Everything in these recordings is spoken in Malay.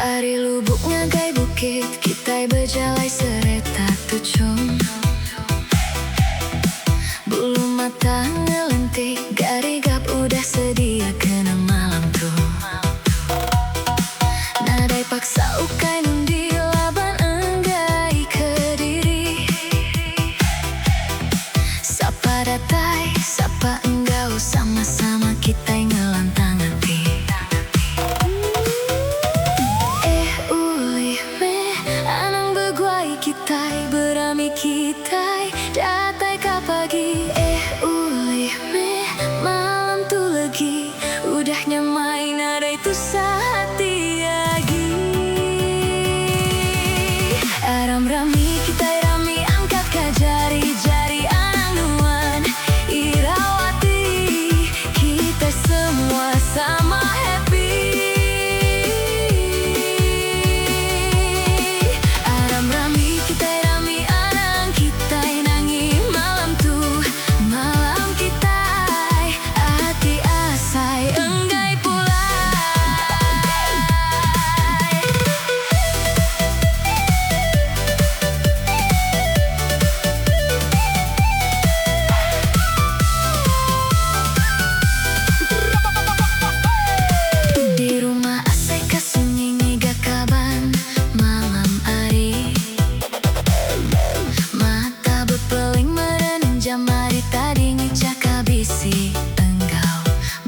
Ari lubuk ngagai bukit, kita berjalai sereta tucung. Bulu mata ngelentik, garigap udah sedia kena malam tuh. Nadai paksa ukai nundi laban enggai ke diri. Sapa datai, sapa enggau, sama-sama kita ngelantang hati. Kitai berami kitai datai ka pagi ulih me malam tu lagi udahnya main ada itu sehati lagi. Aram rami kitai rami angkat ka jari-jari anang nuan irawati kita semua sama happy. Tadi ngicak habisi enggau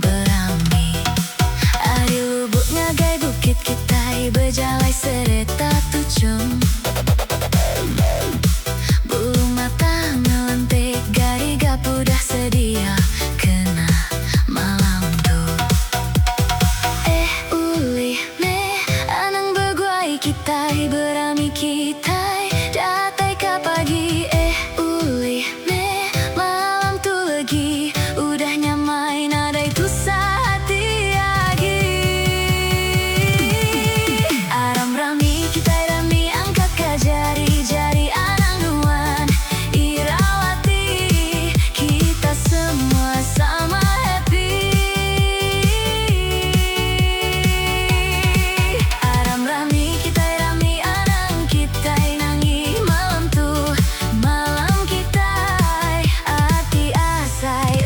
berami. Ari lubuk ngagai bukit kita berjalai sereta tucung. Bulu mata ngelentik garigap udah sedia kena malam tuh. Ulih me anang berguai kita berami kita datai ka pagi ulih me udah nyamai nada itu sehati lagi. Aram rami kita rami angkat ke jari-jari anang nuan irawati kita semua sama happy. Aram rami kita rami anang kita nangi malam tuh malam kita hati asai.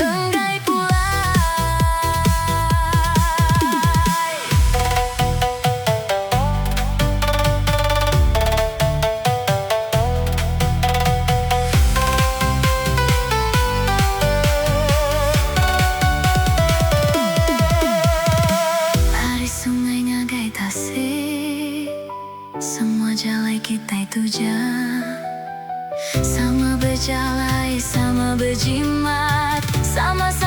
Semua jalai kita itu sama berjalai, sama berjimat, sama-sama